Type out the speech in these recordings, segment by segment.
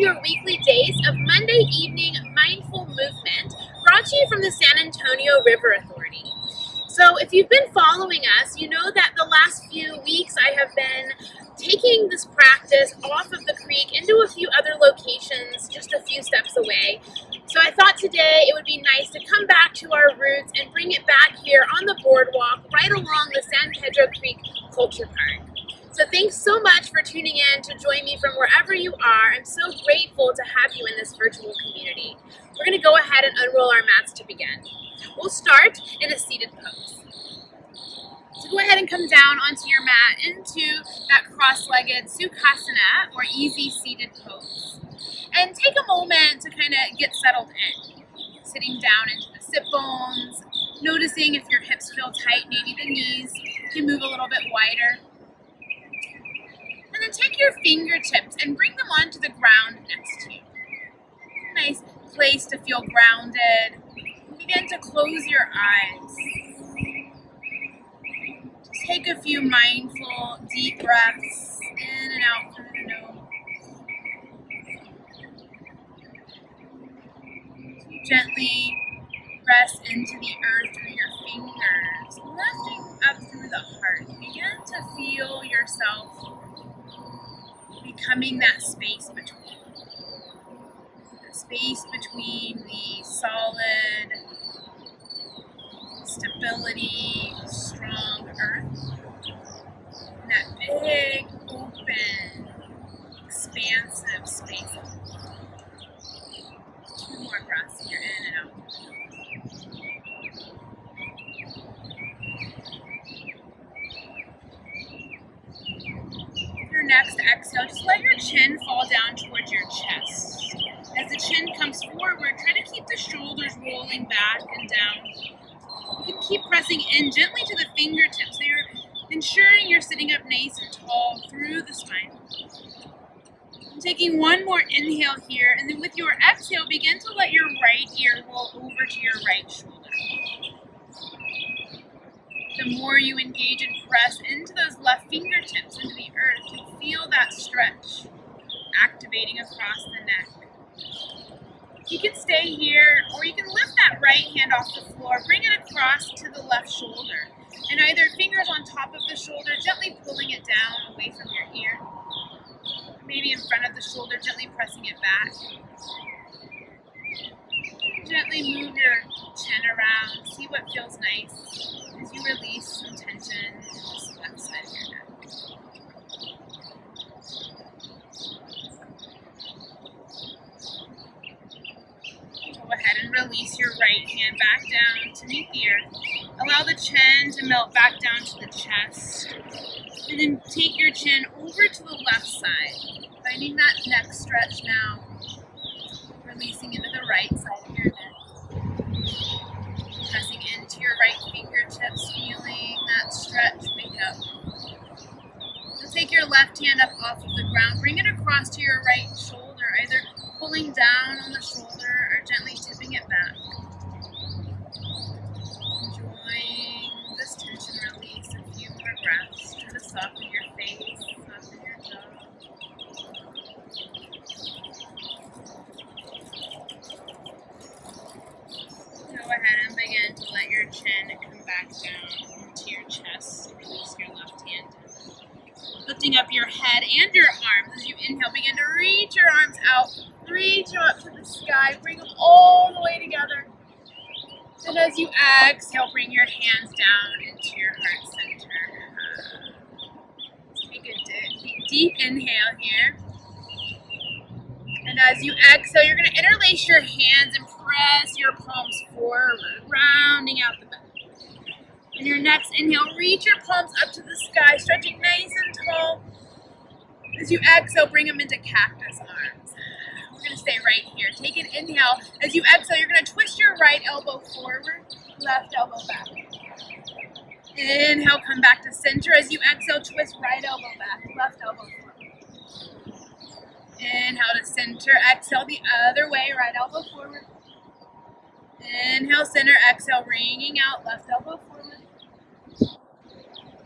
your weekly days of Monday evening mindful movement brought to you from the San Antonio River Authority. So if you've been following us, you know that the last few weeks I have been taking this practice off of the creek into a few other locations just a few steps away. So I thought today it would be nice to come back to our roots and bring it back here on the boardwalk right along the San Pedro Creek Culture Park. So thanks so much for tuning in to join me from wherever you are. I'm so grateful to have you in this virtual community. We're going to go ahead and unroll our mats to begin. We'll start in a seated pose. So go ahead and come down onto your mat into that cross-legged Sukasana or easy seated pose. And take a moment to kind of get settled in. Sitting down into the sit bones, noticing if your hips feel tight, maybe the knees can move a little bit wider. And then take your fingertips and bring them onto the ground next to you. Nice place to feel grounded. Begin to close your eyes. Just take a few mindful, deep breaths in and out through the nose. Gently press into the earth through your fingers, lifting up through the heart. Begin to feel yourself becoming that space between the solid, stability, strong earth, and that big, open, expansive space. 2 more breaths, and you're in and out. Your next exhale, just let your chin fall down towards your chest. As the chin comes forward, try to keep the shoulders rolling back and down. You can keep pressing in gently to the fingertips, so you're ensuring you're sitting up nice and tall through the spine. I'm taking one more inhale here, and then with your exhale, begin to let your right ear roll over to your right shoulder. The more you engage and press into those left fingertips into the earth, you'll feel that stretch activating across the neck. You can stay here, or you can lift that right hand off the floor, bring it across to the left shoulder, and either fingers on top of the shoulder, gently pulling it down away from your ear, maybe in front of the shoulder, gently pressing it back. Gently move your chin around, see what feels nice as you release some tension in this left side of your neck. Go ahead and release your right hand back down to meet the earth. Allow the chin to melt back down to the chest. And then take your chin over to the left side, finding that neck stretch now. Releasing into the right side of your neck. Pressing into your right fingertips, feeling that stretch wake up. So take your left hand up off of the ground, bring it across to your right shoulder, either pulling down on the shoulder or gently tipping it back. Enjoying this tension release, a few more breaths. Try to soften your face, soften your jaw. Go ahead and begin to let your chin come back down into your chest. Release your left hand. Lifting up your head and your arms as you inhale. Begin to reach your arms out. Reach them up to the sky. Bring them all the way together. And as you exhale, bring your hands down into your heart center. Take a deep inhale here. And as you exhale, you're going to interlace your hands and press your palms forward, rounding out the back. And your next inhale, reach your palms up to the sky, stretching nice and tall. As you exhale, bring them into Cactus Arms. We're going to stay right here. Take an inhale. As you exhale, you're going to twist your right elbow forward, left elbow back. Inhale, come back to center. As you exhale, twist right elbow back, left elbow forward. Inhale to center. Exhale the other way, right elbow forward. Inhale, center. Exhale, ringing out, left elbow forward.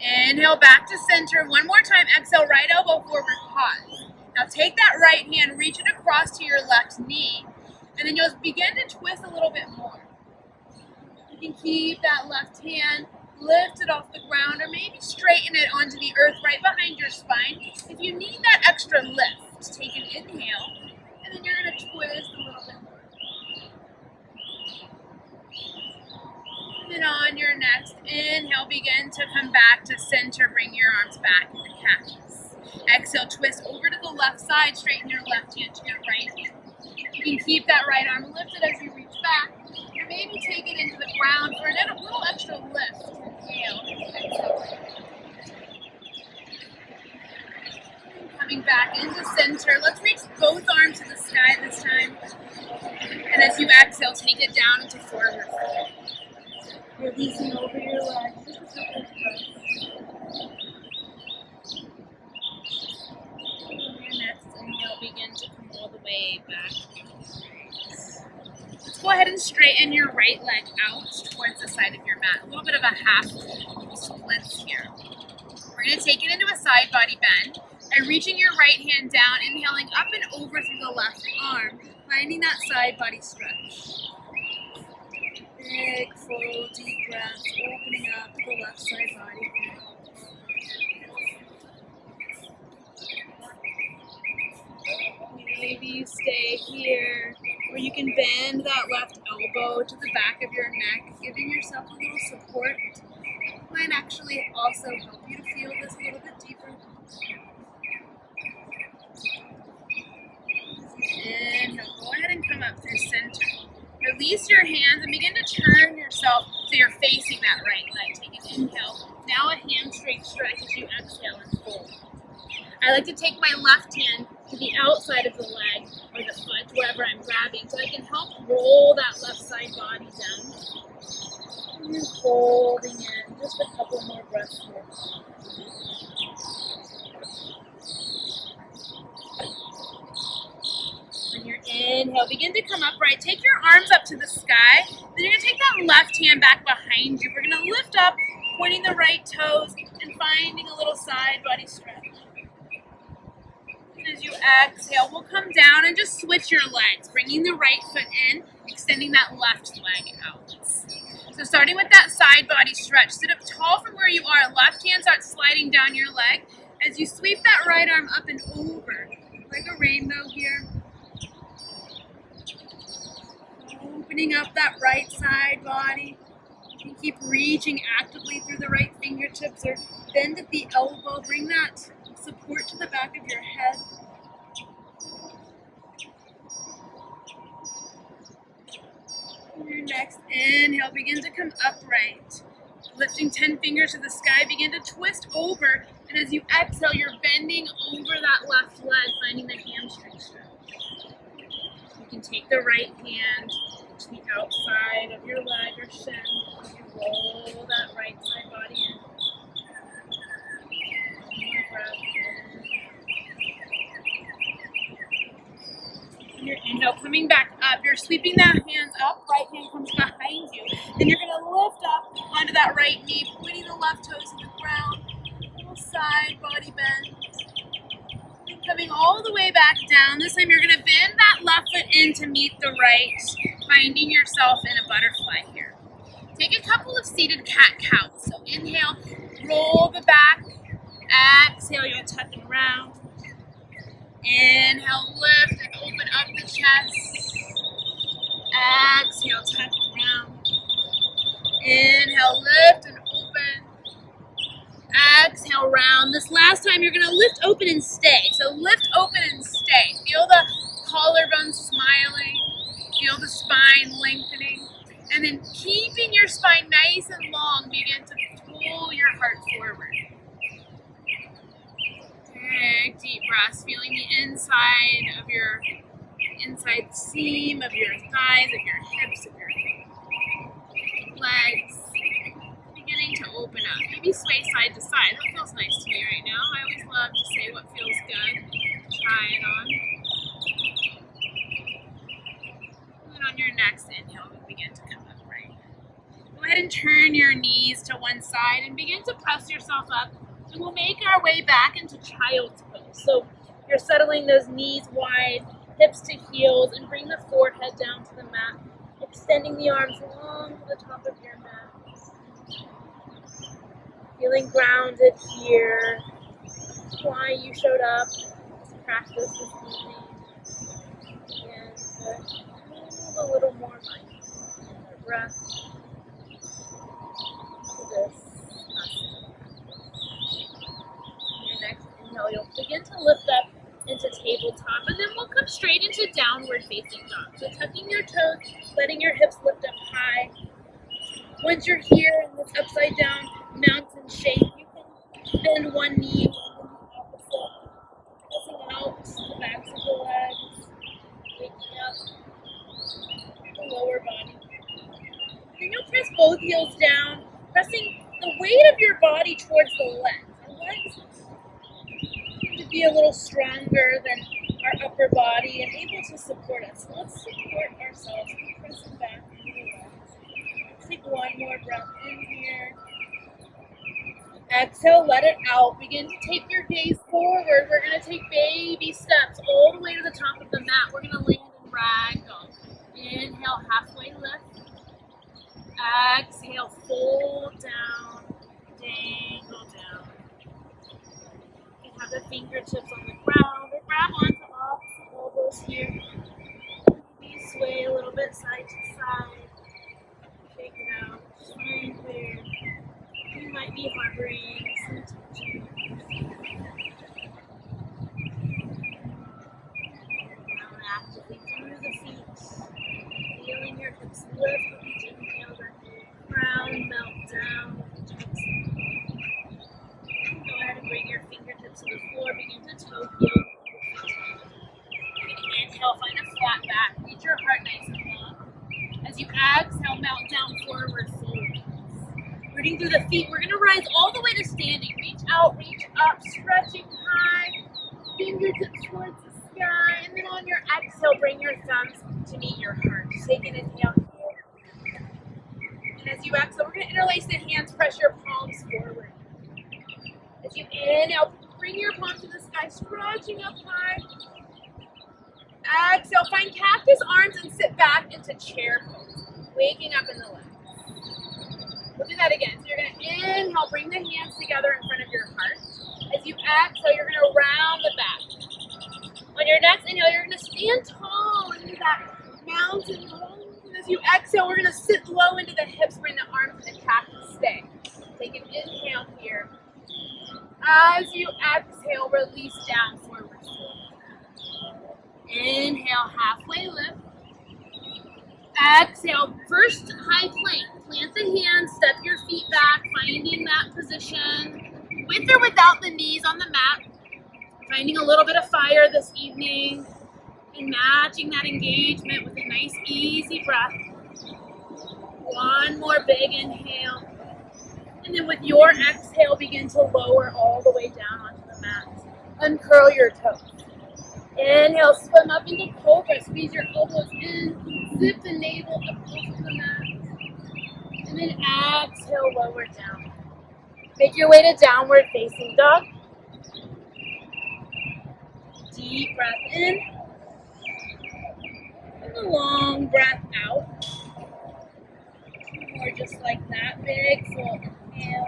Inhale, back to center. One more time. Exhale, right elbow forward, pause. Now take that right hand, reach it across to your left knee, and then you'll begin to twist a little bit more. You can keep that left hand, lift it off the ground, or maybe straighten it onto the earth right behind your spine. If you need that extra lift, take an inhale, and then you're going to twist a little bit more. And then on your next inhale, begin to come back to center. Bring your arms back into cactus. Exhale, twist over to the left side. Straighten your left hand to your right hand. You can keep that right arm lifted as you reach back. Or maybe take it into the ground for a little extra lift. Inhale, exhale. Coming back into center. Let's reach both arms to the sky this time. And as you exhale, take it down into forward fold. Releasing over your legs. Just a couple of breaths. On your next inhale, begin to come all the way back. Let's go ahead and straighten your right leg out towards the side of your mat. A little bit of a half splits here. We're going to take it into a side body bend by reaching your right hand down, inhaling up and over through the left arm, finding that side body stretch. Big, full, deep breaths, opening up the left side body. Maybe you stay here, or you can bend that left elbow to the back of your neck, giving yourself a little support. It might actually also help you to feel this a little bit deeper. And go ahead and come up through center. Release your hands and begin to turn yourself so you're facing that right leg. Take an inhale. Now a hamstring stretch as you exhale and fold. I like to take my left hand to the outside of the leg or the foot, wherever I'm grabbing, so I can help roll that left side body down. And you're folding in. Just a couple more breaths here. On your inhale, begin to come upright. Take your arms up to the sky. Then you're going to take that left hand back behind you. We're going to lift up, pointing the right toes and finding a little side body stretch. And as you exhale, we'll come down and just switch your legs, bringing the right foot in, extending that left leg out. So starting with that side body stretch, sit up tall from where you are. Left hand starts sliding down your leg as you sweep that right arm up and over, like a rainbow here. Opening up that right side body. You can keep reaching actively through the right fingertips or bend at the elbow. Bring that support to the back of your head. On your next inhale, begin to come upright. Lifting 10 fingers to the sky, begin to twist over. And as you exhale, you're bending over that left leg, finding the hamstring stretch. You can take the right hand to the outside of your leg or shin. You roll that right side body in. One more breath in. Your inhale, coming back up. You're sweeping that hands up. Right hand comes behind you. Then you're going to lift up onto that right knee, pointing the left toes to the ground. Little side body bend. Coming all the way back down. This time you're going to bend that left foot in to meet the right, finding yourself in a butterfly here. Take a couple of seated cat counts. So inhale, roll the back. Exhale, you'll tuck and round. Inhale, lift and open up the chest. Exhale, tuck and round. Inhale, lift and open. Exhale, round. This last time you're going to lift, open, and stay. So lift, open, and stay. Feel the collarbone smiling. Feel the spine lengthening. And then keeping your spine nice and long, begin to pull your heart forward. Big deep breaths, feeling the inside of your inside seam of your thighs, of your hips, of your legs. Beginning to open up. Maybe sway side to side. That feels nice to me right now. I always love to say what feels good. Try it on. And then on your next inhale, we begin to come upright. Go ahead and turn your knees to one side and begin to press yourself up. And we'll make our way back into child's pose. So You're settling those knees wide, hips to heels, and bring the forehead down to the mat, extending the arms along to the top of your mat. Feeling grounded here. Why you showed up to practice this evening. And move a little more mindful. Your breath to this. Your next inhale, you'll begin to lift up into tabletop, and then we'll come straight into downward facing dog. So tucking your toes, letting your hips lift up high. Once you're here in this upside down mountain shape, you can bend one knee and the opposite, pressing out the backs of the legs, waking up the lower body. Then you'll press both heels down, pressing the weight of your body towards the legs. Our legs need to be a little stronger than our upper body and able to support us. So let's support ourselves. Keep pressing back into the legs. Take one more breath in here. Exhale, let it out. Begin to take your gaze forward. We're going to take baby steps all the way to the top of the mat. We're going to land in ragdoll. Inhale, halfway lift. Exhale, fold down, dangle down. You can have the fingertips on the ground or grab onto opposite elbows here. Maybe sway a little bit side to side. Shake it out. Fine clear. You might be harboring some tension. Now actively through the feet. Feeling your hips lift with each inhale. The crown melt down with each exhale. Go ahead and bring your fingertips to the floor. Begin to toe heel. Inhale, find a flat back. Reach your heart nice and long. As you exhale, melt down, forward fold. Rooting through the feet, we're going to rise all the way to standing. Reach out, reach up, stretching high. Fingertips towards the sky. And then on your exhale, bring your thumbs to meet your heart. Take an inhale here. And as you exhale, we're going to interlace the hands, press your palms forward. As you inhale, bring your palms to the sky, stretching up high. Exhale, find cactus arms and sit back into chair pose, waking up in the legs. We'll do that again. So you're going to inhale, bring the hands together in front of your heart. As you exhale, you're going to round the back. On your next inhale, you're going to stand tall into that mountain pose. And as you exhale, we're going to sit low into the hips, bring the arms to the cactus stay. Take an inhale here. As you exhale, release down, forward fold. Inhale, halfway lift. Exhale, first high plank. Plant the hands, step your feet back, finding that position with or without the knees on the mat. Finding a little bit of fire this evening and matching that engagement with a nice easy breath. One more big inhale. And then with your exhale, begin to lower all the way down onto the mat. Uncurl your toes. Inhale, swim up into cobra. Squeeze your elbows in. Zip the navel up over the mat. And then exhale, lower down. Make your way to downward facing dog. Deep breath in. And a long breath out. Two more just like that. Big full inhale.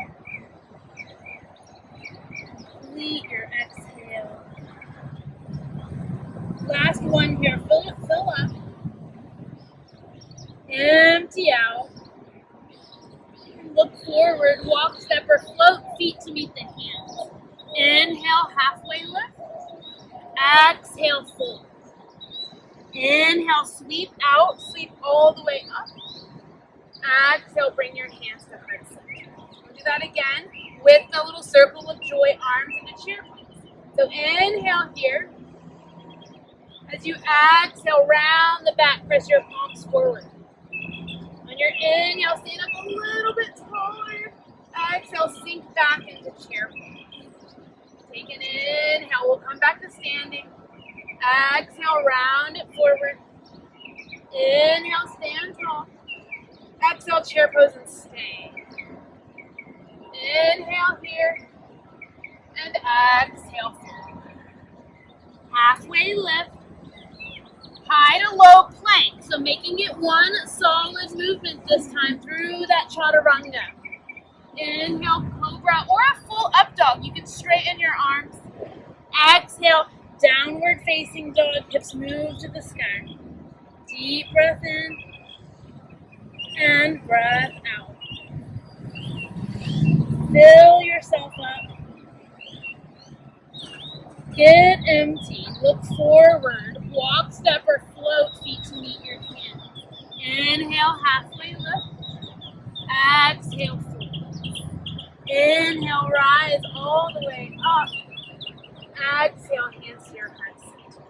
Complete your exhale. Last one here. Fill up. Empty out. Look forward, walk, step, or float feet to meet the hands. Inhale, halfway lift. Exhale, fold. Inhale, sweep out, sweep all the way up. Exhale, bring your hands to heart center. We'll do that again with a little circle of joy, arms in a chair pose. So inhale here. As you exhale, round the back, press your palms forward. On your inhale, stand up a little bit taller. Exhale, sink back into chair pose. Take an inhale, we'll come back to standing. Exhale, round it forward. Inhale, stand tall. Exhale, chair pose and stay. Inhale here. And exhale forward. halfway lift, high to low plank. So making it one solid movement this time through that chaturanga. Inhale, cobra, or a full up dog. You can straighten your arms. Exhale, downward facing dog. Hips move to the sky. Deep breath in and breath out. Fill yourself up. Get empty. Look forward. Walk, step, or float feet to meet your hand. Inhale, halfway lift. Exhale, fold. Inhale, rise all the way up. Exhale, hands to your heart center.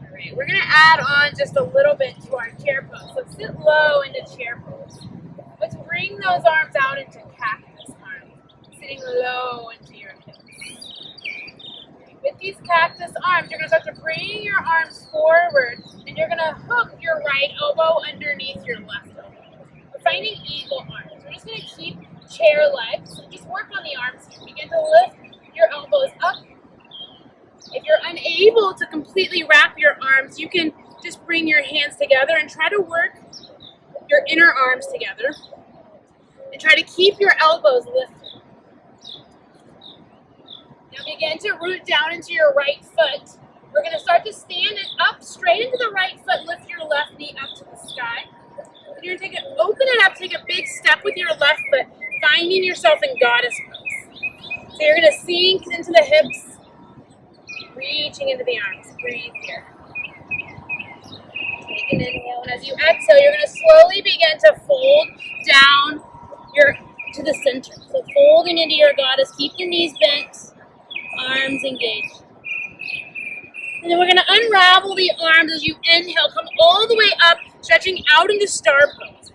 All right, we're going to add on just a little bit to our chair pose. So sit low into chair pose. Let's bring those arms out into cactus arms. Sitting low into your hips. With these cactus arms, you're going to start to bring your arms forward, and you're going to hook your right elbow underneath your left elbow. We're finding eagle arms. We're just going to keep chair legs. Just work on the arms here. Begin to lift your elbows up. If you're unable to completely wrap your arms, you can just bring your hands together and try to work your inner arms together. And try to keep your elbows lifted. Now begin to root down into your right foot. We're going to start to stand it up straight into the right foot. Lift your left knee up to the sky. And you're going to open it up, take a big step with your left foot, finding yourself in goddess pose. So you're going to sink into the hips, reaching into the arms. Breathe here. Take an inhale, and as you exhale, you're going to slowly begin to fold down to the center. So folding into your goddess, keep your knees bent, arms engaged. And then we're going to unravel the arms as you inhale, come all the way up, stretching out into star pose.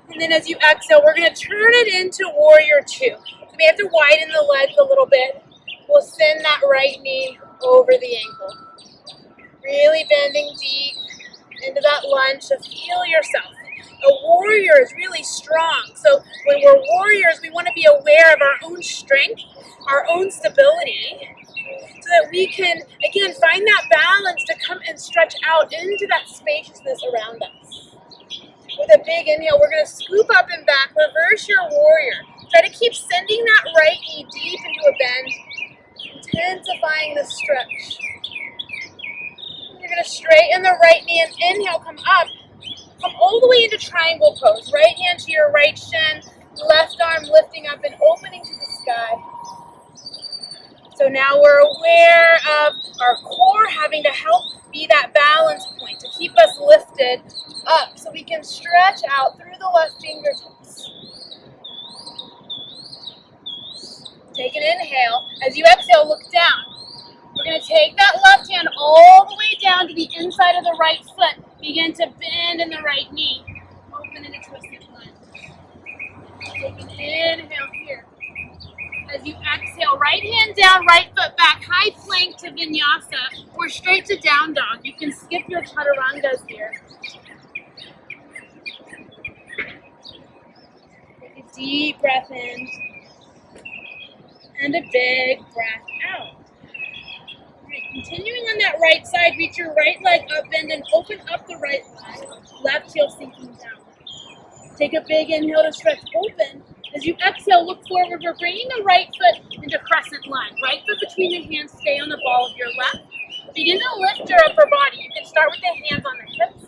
And then as you exhale, we're going to turn it into warrior two. So we have to widen the legs a little bit. We'll send that right knee over the ankle. Really bending deep into that lunge to feel yourself. A warrior is really strong. So when we're warriors, we want to be aware of our own strength, our own stability, so that we can, again, find that balance to come and stretch out into that spaciousness around us. With a big inhale, we're going to scoop up and back, reverse your warrior. Try to keep sending that right knee deep into a bend, intensifying the stretch. You're going to straighten the right knee and inhale, come up. Come all the way into triangle pose. Right hand to your right shin, left arm lifting up and opening to the sky. So now we're aware of our core having to help be that balance point to keep us lifted up so we can stretch out through the left fingertips. Take an inhale. As you exhale, look down. We're going to take that left hand all the way down to the inside of the right foot. Begin to bend in the right knee. Open into twisted lunge. Take an inhale here. As you exhale, right hand down, right foot back, high plank to vinyasa, or straight to down dog. You can skip your chaturangas here. Take a deep breath in. And a big breath out. Continuing on that right side, reach your right leg up, bend and open up the right leg. Left heel sinking down. Take a big inhale to stretch open. As you exhale, look forward. We're bringing the right foot into crescent lunge. Right foot between the hands, stay on the ball of your left. Begin to lift your upper body. You can start with the hands on the hips,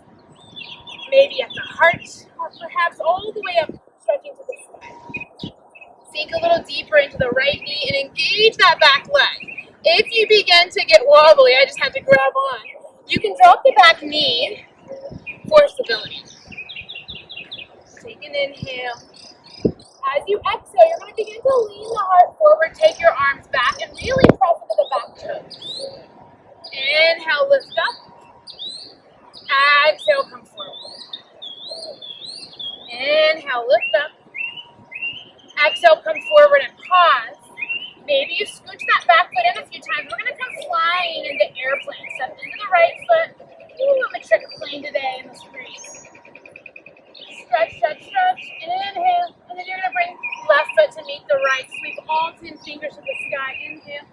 maybe at the heart, or perhaps all the way up, stretching to the side. Sink a little deeper into the right knee and engage that back leg. If you begin to get wobbly, I just had to grab on. You can drop the back knee for stability. Take an inhale. As you exhale, you're going to begin to lean the heart forward, take your arms back, and really press into the back toes. Inhale, lift up. Exhale, come forward. Inhale, lift up. Exhale, come forward and pause. Maybe you scooch that back foot in a few times. We're going to come flying into airplane. Step into the right foot. Ooh, I'm a trick plane today in this breeze. Stretch, stretch, stretch. Inhale. And then you're going to bring left foot to meet the right. Sweep all 10 fingers to the sky. Inhale.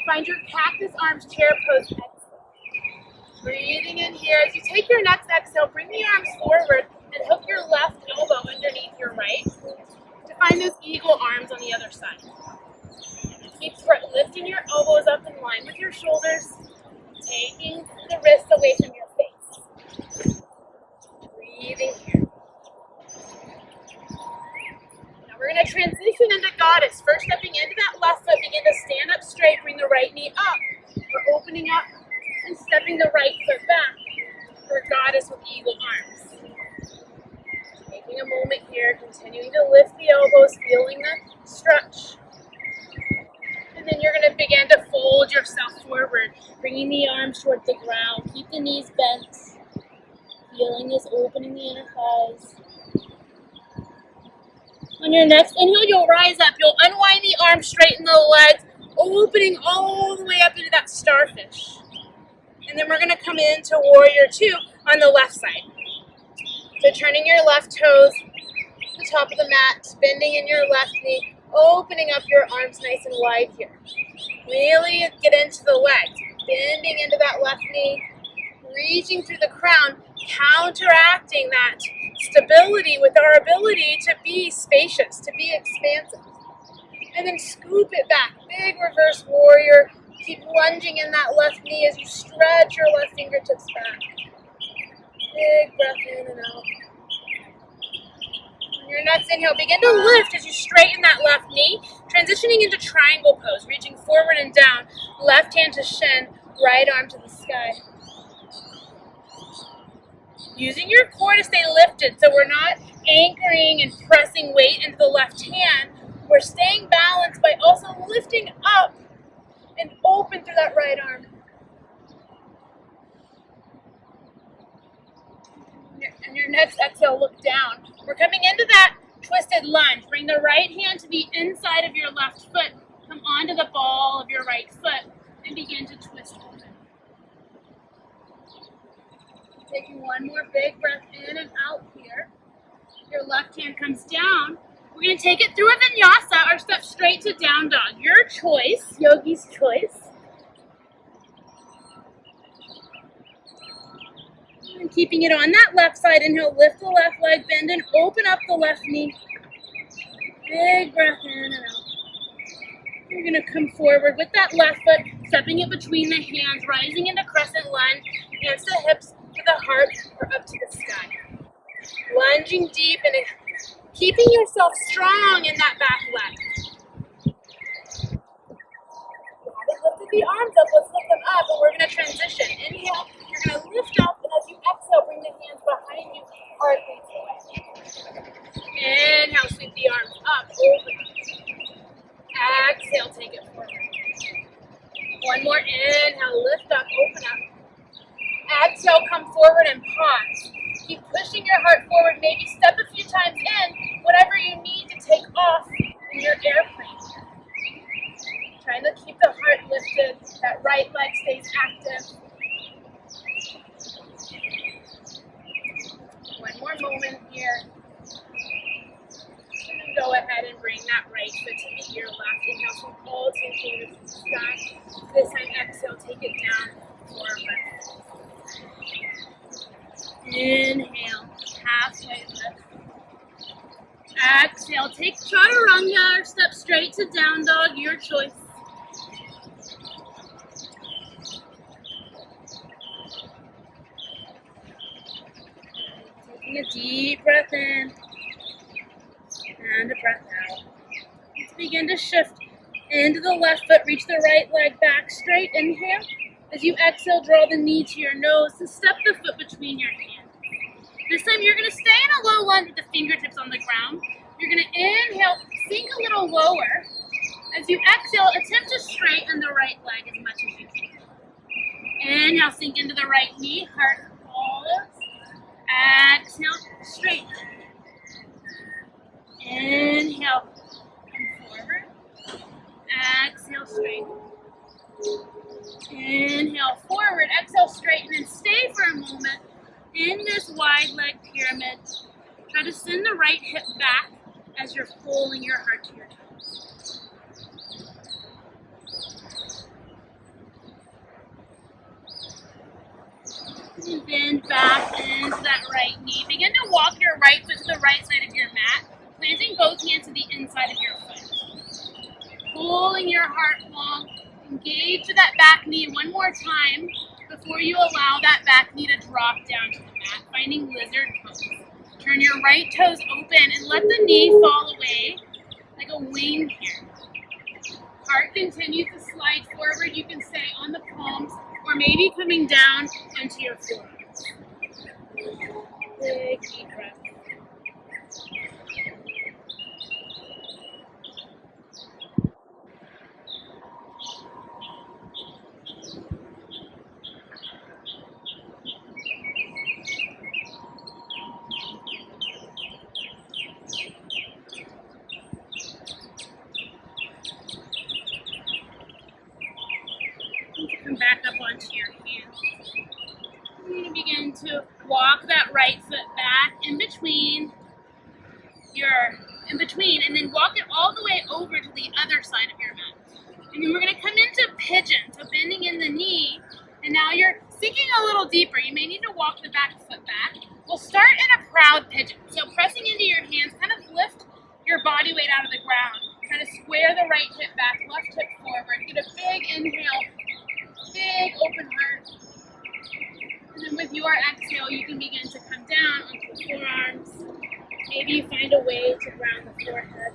Find your Cactus Arms chair pose exhale. Breathing in here. As you take your next exhale, bring the arms forward and hook your left elbow underneath your right to find those eagle arms on the other side. Keep lifting your elbows up in line with your shoulders, taking the wrists away from your face. Breathing here. Now we're going to transition into goddess. First, stepping into that left foot, begin to stand up straight, bring the right knee up. We're opening up and stepping the right foot back for goddess with eagle arms. Taking a moment here, continuing to lift the elbows, feeling the stretch. And then you're going to begin to fold yourself forward, bringing the arms towards the ground. Keep the knees bent. Feeling this opening the inner thighs. On your next inhale, you'll rise up. You'll unwind the arms, straighten the legs, opening all the way up into that starfish. And then we're going to come into warrior two on the left side. So turning your left toes to the top of the mat, bending in your left knee, opening up your arms nice and wide here. Really get into the legs, bending into that left knee, reaching through the crown, counteracting that stability with our ability to be spacious, to be expansive. And then scoop it back, big reverse warrior. Keep lunging in that left knee as you stretch your left fingertips back. Big breath in and out. On your next inhale, begin to lift as you straighten that left knee, transitioning into triangle pose, reaching forward and down, left hand to shin, right arm to the sky. Using your core to stay lifted, so we're not anchoring and pressing weight into the left hand. We're staying balanced by also lifting up and open through that right arm. And your next exhale, look down. We're coming into that twisted lunge. Bring the right hand to the inside of your left foot. Come onto the ball of your right foot and begin to twist open. Taking one more big breath in and out here. Your left hand comes down. We're going to take it through a vinyasa or step straight to down dog. Your choice, yogi's choice. And keeping it on that left side, inhale, lift the left leg, bend and open up the left knee. Big breath in and out. You're going to come forward with that left foot, stepping it between the hands, rising into crescent lunge, hands to hips, to the heart, or up to the sky. Lunging deep and keeping yourself strong in that back leg. Lift the arms up, let's lift them up, and we're going to transition. Inhale, you're going to lift up, and as you exhale, bring the hands behind you, arcing away. Inhale, sweep the arms up, open up. Exhale, take it forward. One more inhale, lift up, open up. Exhale, come forward and pause. Keep pushing your heart forward, maybe step a few times in, whatever you need to take off in your airplane. Trying to keep the heart lifted, that right leg stays active. One more moment here. And then go ahead and bring that right foot to meet your left. Inhale, sweep all 2 fingers to the sky. This time, exhale, take it down, forward. Inhale, halfway lift. Exhale, take chaturanga or step straight to down dog, your choice. Taking a deep breath in and a breath out. Let's begin to shift into the left foot, reach the right leg back straight. Inhale. As you exhale, draw the knee to your nose to step the foot between your hands. This time you're going to stay in a low lunge with the fingertips on the ground. You're going to inhale, sink a little lower. As you exhale, attempt to straighten the right leg as much as you can. Inhale, sink into the right knee, heart follows. Exhale, straighten. Inhale, come forward. Exhale, straighten. Inhale, forward. Exhale, straighten and stay for a moment in this wide leg pyramid. Try to send the right hip back as you're pulling your heart to your toes. And bend back into that right knee. Begin to walk your right foot to the right side of your mat, planting both hands to the inside of your foot. Pulling your heart long. Engage to that back knee one more time before you allow that back knee to drop down to the mat, finding lizard pose. Turn your right toes open and let the knee fall away like a wing here. Heart continues to slide forward. You can stay on the palms or maybe coming down onto your forearms. Big deep breath. Come back up onto your hands. You're going to begin to walk that right foot back in between, and then walk it all the way over to the other side of your mat. And then we're going to come into pigeon, so bending in the knee, and now you're sinking a little deeper. You may need to walk the back foot back. We'll start in a proud pigeon. So pressing into your hands, kind of lift your body weight out of the ground. Try to square the right hip back, left hip forward. Get a big inhale, big open heart. And then with your exhale, you can begin to come down onto the forearms. Maybe you find a way to ground the forehead.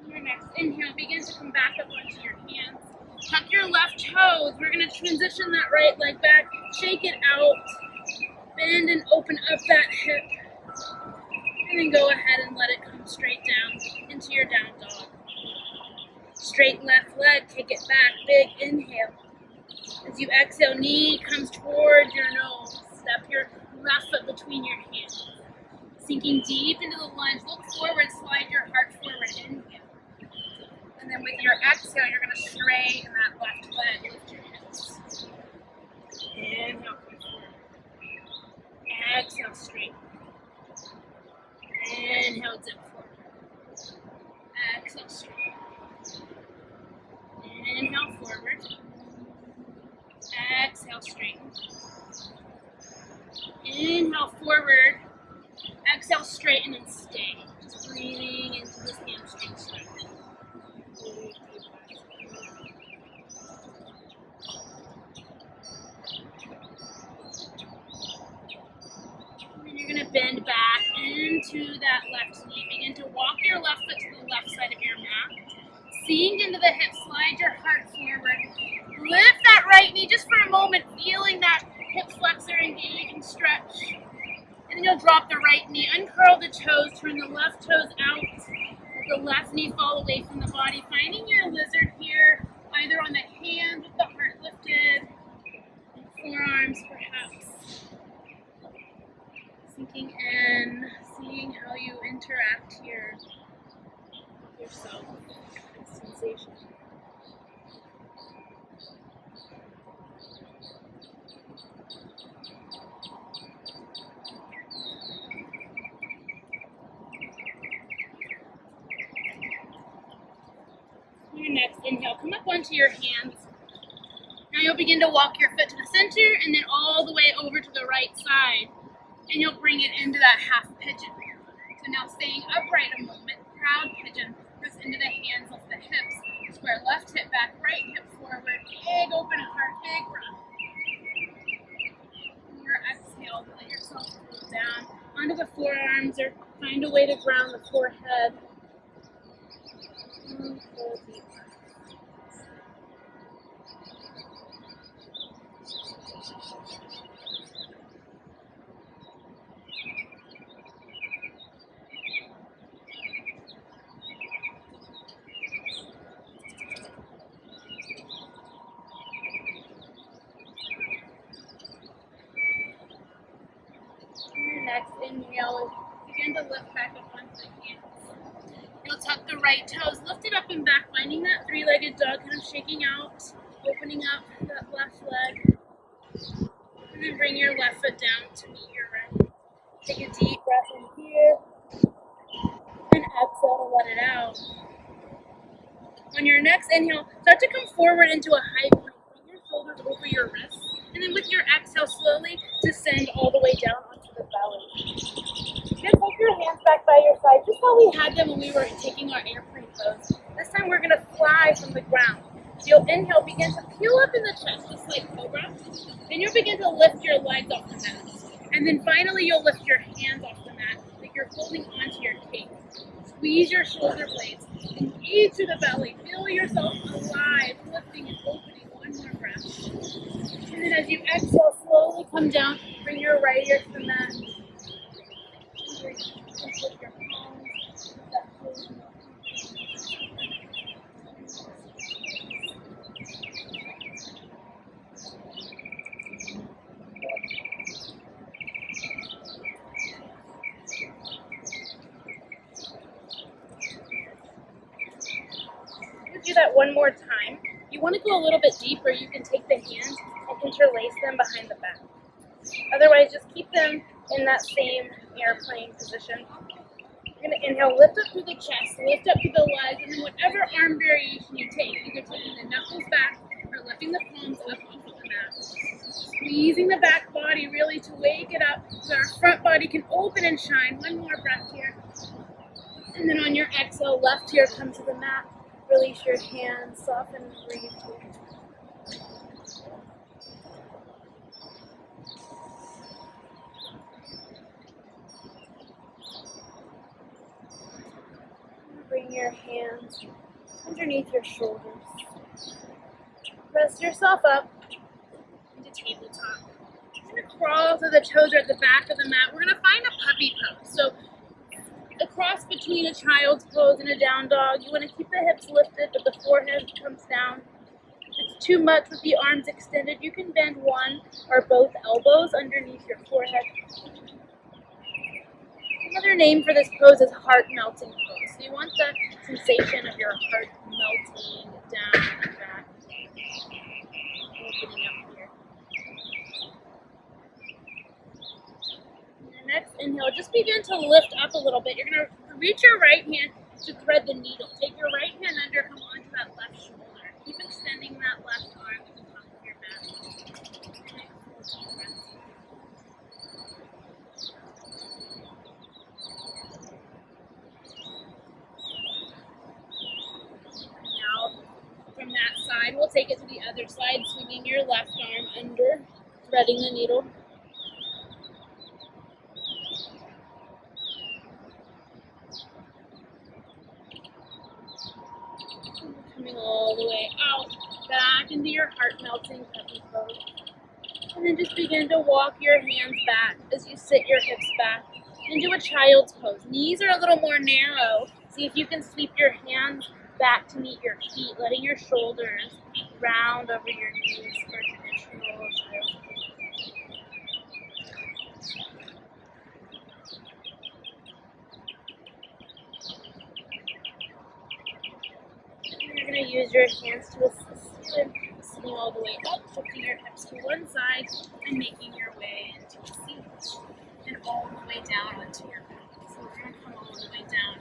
Your next inhale, begin to come back up onto your hands. Tuck your left toes. We're going to transition that right leg back. Shake it out. Bend and open up that hip. And then go ahead and let it come straight down into your down dog. Straight left leg, take it back. Big inhale. As you exhale, knee comes towards your nose. Step your left foot between your hands. Sinking deep into the lunge. Look forward, slide your heart forward. Inhale. And then with your exhale, you're going to straighten that left leg. Lift your hips. Inhale, come forward. Exhale, straight. Inhale, dip forward. Exhale, straight. Inhale, forward. Exhale, straighten. Inhale, forward. Exhale, straighten and stay. Just breathing into this hamstring stretch. You're going to bend back into that left knee. Begin to walk your left foot to the left side of your mat. Sink into the hips, slide your heart forward. Lift that right knee just for a moment, feeling that hip flexor engage and stretch. And then you'll drop the right knee, uncurl the toes, turn the left toes out. Let the left knee fall away from the body. Finding your lizard here, either on the hand with the heart lifted, forearms perhaps. Sinking in, seeing how you interact here with yourself and sensation. Your next inhale, come up onto your hands. Now you'll begin to walk your foot to the center and then all the way over to the right side. And you'll bring it into that half pigeon. So now staying upright a moment, proud pigeon, press into the hands, lift the hips, square left hip back, right hip forward, big open heart, big breath. And your exhale, let yourself go down onto the forearms or find a way to ground the forehead. And full deep breath. Your next inhale is begin to lift back up onto the hands. You'll tuck the right toes, lift it up and back, finding that three-legged dog, kind of shaking out, opening up that left leg. And then bring your left foot down to meet your right. Take a deep breath in here, and exhale to let it out. On your next inhale, start to come forward into a high plank. Bring your shoulders over your wrists. And then with your exhale, slowly descend all the way down onto the belly. Then put your hands back by your side, just how we had them when we were taking our airplane pose. This time we're going to fly from the ground. So you'll inhale, begin to peel up in the chest, just like cobra. Then you'll begin to lift your legs off the mat. And then finally, you'll lift your hands off the mat, like you're holding onto your cape. Squeeze your shoulder blades, engage through the belly. Feel yourself alive, lifting and opening. One more breath. And then as you exhale, slowly come down. Bring your right ear to the mat. Do that one more time. If you want to go a little bit deeper, you can take the hands and interlace them behind the back. Otherwise, just keep them in that same airplane position. You're going to inhale, lift up through the chest, lift up through the legs, and then whatever arm variation you take, either taking the knuckles back or lifting the palms up off of the mat. Squeezing the back body really to wake it up so our front body can open and shine. One more breath here. And then on your exhale, left ear, come to the mat. Release your hands, soften and breathe here. Bring your hands underneath your shoulders. Rest yourself up into tabletop. You're going to crawl so the toes are at the back of the mat. We're going to find a puppy pose. So a cross between a child's pose and a down dog. You want to keep the hips lifted, but the forehead comes down. If it's too much with the arms extended, you can bend one or both elbows underneath your forehead. Another name for this pose is heart melting pose. So you want the sensation of your heart melting down and back, opening up here. Next inhale, just begin to lift up a little bit. You're going to reach your right hand to thread the needle. Take your right hand under, come onto that left shoulder. Keep extending that left arm to the top of your mat. Now, from that side, we'll take it to the other side, swinging your left arm under, threading the needle. Coming all the way out, back into your heart-melting puppy pose. And then just begin to walk your hands back as you sit your hips back into a child's pose. Knees are a little more narrow. See if you can sweep your hands back to meet your feet, letting your shoulders round over your knees for traditional child's pose. You're going to use your hands to assist you in sitting all the way up, shifting your hips to one side and making your way into a seat and all the way down onto your back. So we're going to come all the way down,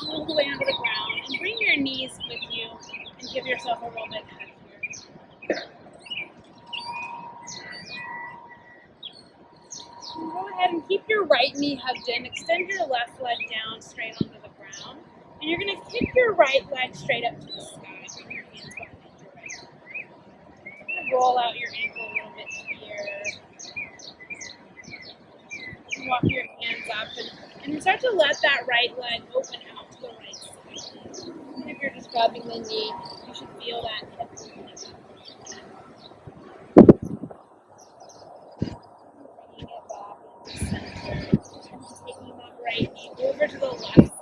all the way onto the ground, and bring your knees with you and give yourself a little bit hug here. Go ahead and keep your right knee hugged in. Extend your left leg down straight onto the ground. And you're going to kick your right leg straight up to the sky. Bring your hands behind your right. You're going to roll out your ankle a little bit here. And walk your hands up. And then start to let that right leg open out to the right side. And if you're just grabbing the knee, you should feel that hip opening up. Taking that right knee over to the left side,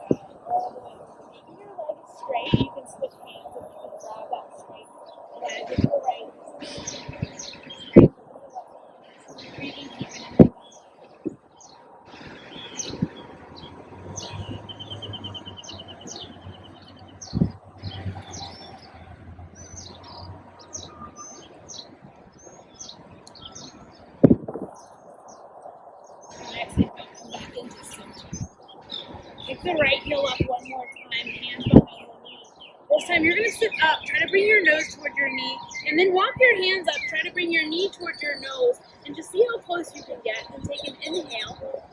all the way. Keeping your legs straight, you can switch hands and you can grab that straight leg with the right straight. Breathing deep in. Take the right heel up one more time, hands behind the knee. This time you're going to sit up, try to bring your nose toward your knee, and then walk your hands up, try to bring your knee toward your nose, and just see how close you can get, and take an inhale.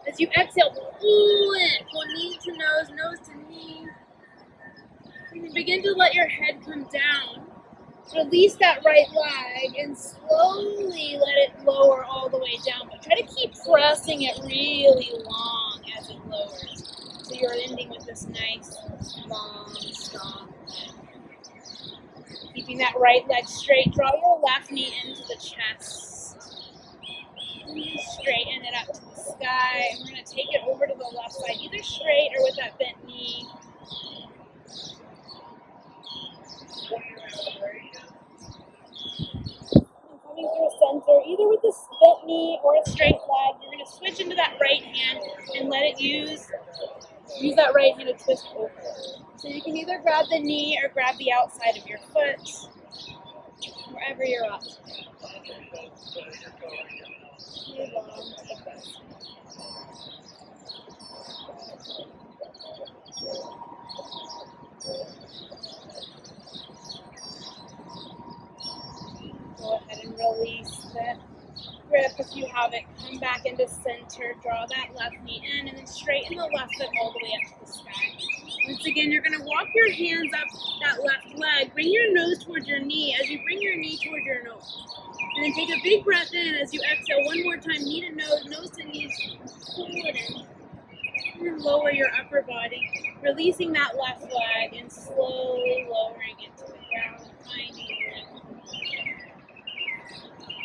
As you exhale, pull in, pull knee to nose to knee. And then begin to let your head come down. Release that right leg and slowly let it lower all the way down. But try to keep pressing it really long as it lowers. So you're ending with this nice, long, strong leg. Keeping that right leg straight. Draw your left knee into the chest. And straighten it up to the sky. And we're going to take it over to the left side, either straight or with that bent knee. Coming through center, either with a bent knee or a straight leg. You're going to switch into that right hand and let it use that right hand to twist over. So you can either grab the knee or grab the outside of your foot, wherever you're up. Really long, deep breath. Go ahead and release that grip if you have it. Come back into center, draw that left knee in, and then straighten the left foot all the way up to the sky. Once again, you're going to walk your hands up that left leg. Bring your nose towards your knee as you bring your knee toward your nose. And then take a big breath in as you exhale. One more time, knee to nose to knee. Pull it in. And then lower your upper body, releasing that left leg and slowly lowering it to the ground, finding it.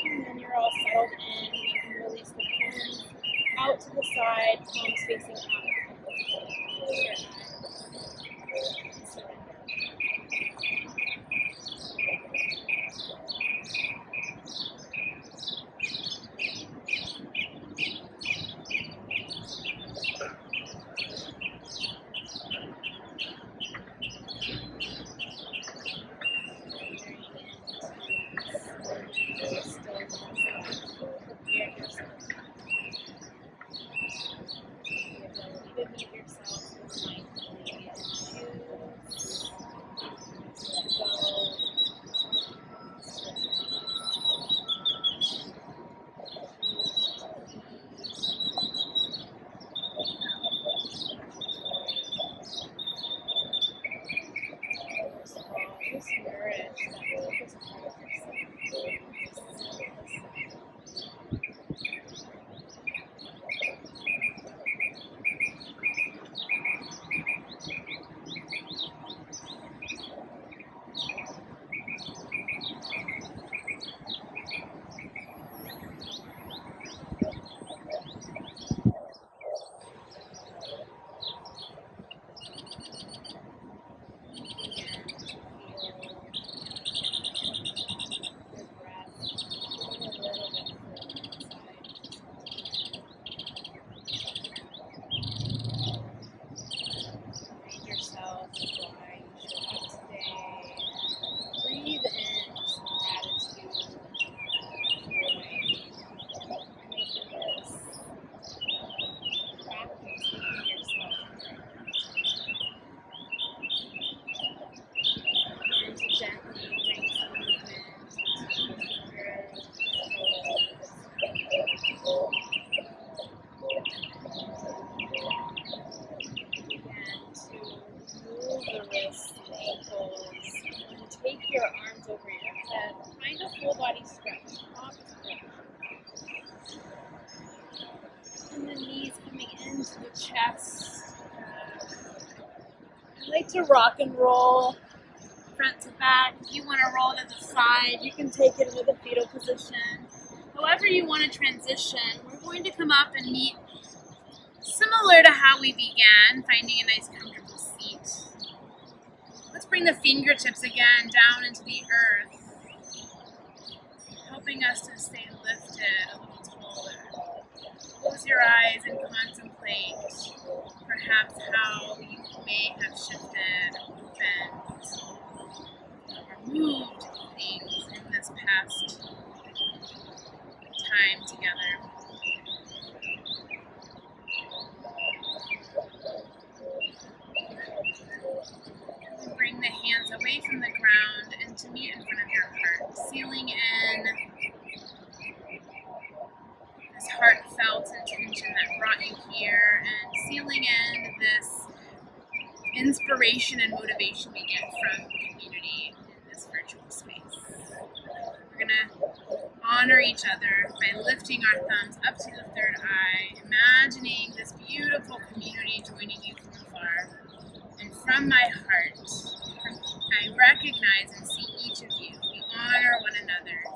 And then you're all settled in. You can release the palms out to the side, palms facing up. Close your eyes. Surrender. Take your arms over your head. Find a full body stretch. And the knees coming into the chest. I like to rock and roll front to back. If you want to roll to the side, you can take it into the fetal position. However you want to transition, we're going to come up and meet similar to how we began, finding a nice comfortable seat. Let's bring the fingertips again down into the earth, helping us to stay lifted a little taller. Close your eyes and contemplate perhaps how you may have shifted, opened, or moved things in this past time together. away from the ground and to meet in front of your heart, sealing in this heartfelt intention that brought you here, and sealing in this inspiration and motivation we get from community in this virtual space. We're going to honor each other by lifting our thumbs up to the third eye, imagining this beautiful community joining you from afar. And from my heart, I recognize and see each of you. We honor one another.